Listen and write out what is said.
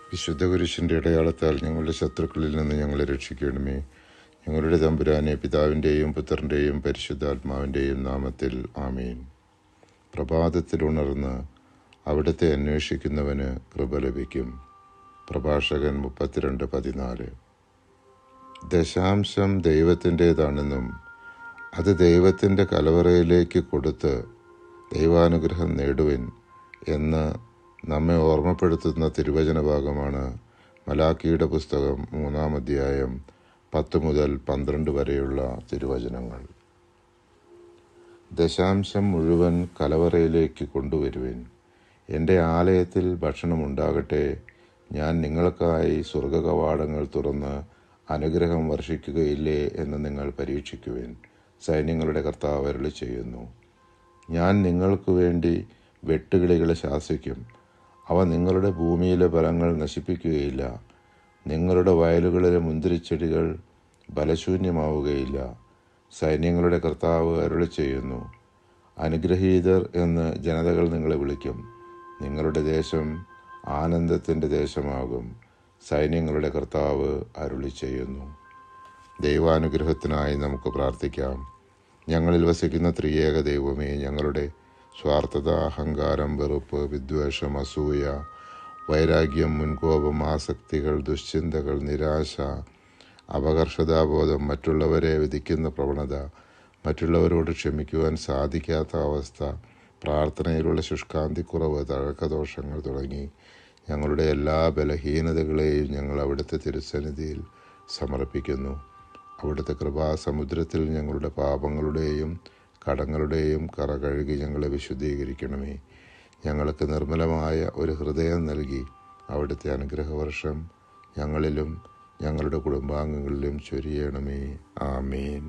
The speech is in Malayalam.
വിശുദ്ധ കുരിശിൻ്റെ അടയാളത്താൽ ഞങ്ങളുടെ ശത്രുക്കളിൽ നിന്ന് ഞങ്ങളെ രക്ഷിക്കണമേ. ഞങ്ങളുടെ തമ്പുരാനെ, പിതാവിൻ്റെയും പുത്രൻ്റെയും പരിശുദ്ധാത്മാവിൻ്റെയും നാമത്തിൽ ആമീൻ. പ്രഭാതത്തിൽ ഉണർന്ന് അവിടുത്തെ അന്വേഷിക്കുന്നവന് കൃപ ലഭിക്കും. പ്രഭാഷകൻ 32:14. ദശാംശം ദൈവത്തിൻ്റേതാണെന്നും അത് ദൈവത്തിൻ്റെ കലവറയിലേക്ക് കൊടുത്ത് ദൈവാനുഗ്രഹം നേടുവിൻ എന്ന് നമ്മെ ഓർമ്മപ്പെടുത്തുന്ന തിരുവചന ഭാഗമാണ് മലാക്കിയുടെ പുസ്തകം 3-ാം അധ്യായം 10 മുതൽ 12 വരെയുള്ള തിരുവചനങ്ങൾ. ദശാംശം മുഴുവൻ കലവറയിലേക്ക് കൊണ്ടുവരുവിൻ. എൻ്റെ ആലയത്തിൽ ഭക്ഷണമുണ്ടാകട്ടെ. ഞാൻ നിങ്ങൾക്കായി സ്വർഗകവാടങ്ങൾ തുറന്ന് അനുഗ്രഹം വർഷിക്കുകയില്ലേ എന്ന് നിങ്ങൾ പരീക്ഷിക്കുവിൻ. സൈന്യങ്ങളുടെ കർത്താവ് അരുളി ചെയ്യുന്നു. ഞാൻ നിങ്ങൾക്ക് വേണ്ടി വെട്ടുകിളികളെ ശാസിക്കും. അവ നിങ്ങളുടെ ഭൂമിയിലെ ഫലങ്ങൾ നശിപ്പിക്കുകയില്ല. നിങ്ങളുടെ വയലുകളിലെ മുന്തിരിച്ചെടികൾ ഫലശൂന്യമാവുകയില്ല. സൈന്യങ്ങളുടെ കർത്താവ് അരുളി ചെയ്യുന്നു. അനുഗ്രഹീതർ എന്ന് ജനതകൾ നിങ്ങളെ വിളിക്കും. നിങ്ങളുടെ ദേശം ആനന്ദത്തിൻ്റെ ദേശമാകും. സൈന്യങ്ങളുടെ കർത്താവ് അരുളി ചെയ്യുന്നു. ദൈവാനുഗ്രഹത്തിനായി നമുക്ക് പ്രാർത്ഥിക്കാം. ഞങ്ങളിൽ വസിക്കുന്ന ത്രിയേക ദൈവമേ, ഞങ്ങളുടെ സ്വാർത്ഥത, അഹങ്കാരം, വെറുപ്പ്, വിദ്വേഷം, അസൂയ, വൈരാഗ്യം, മുൻകോപം, ആസക്തികൾ, ദുശ്ചിന്തകൾ, നിരാശ, അപകർഷതാബോധം, മറ്റുള്ളവരെ വിധിക്കുന്ന പ്രവണത, മറ്റുള്ളവരോട് ക്ഷമിക്കുവാൻ സാധിക്കാത്ത അവസ്ഥ, പ്രാർത്ഥനയിലുള്ള ശുഷ്കാന്തിക്കുറവ്, തഴക്കദോഷങ്ങൾ തുടങ്ങി ഞങ്ങളുടെ എല്ലാ ബലഹീനതകളെയും ഞങ്ങൾ അവിടുത്തെ തിരുസന്നിധിയിൽ സമർപ്പിക്കുന്നു. അവിടുത്തെ കൃപാസമുദ്രത്തിൽ ഞങ്ങളുടെ പാപങ്ങളുടെയും കടങ്ങളുടെയും കറ കഴുകി ഞങ്ങളെ വിശുദ്ധീകരിക്കണമേ. ഞങ്ങൾക്ക് നിർമ്മലമായ ഒരു ഹൃദയം നൽകി അവിടുത്തെ അനുഗ്രഹവർഷം ഞങ്ങളിലും ഞങ്ങളുടെ കുടുംബാംഗങ്ങളിലും ചൊരിയണമേ. ആമേൻ.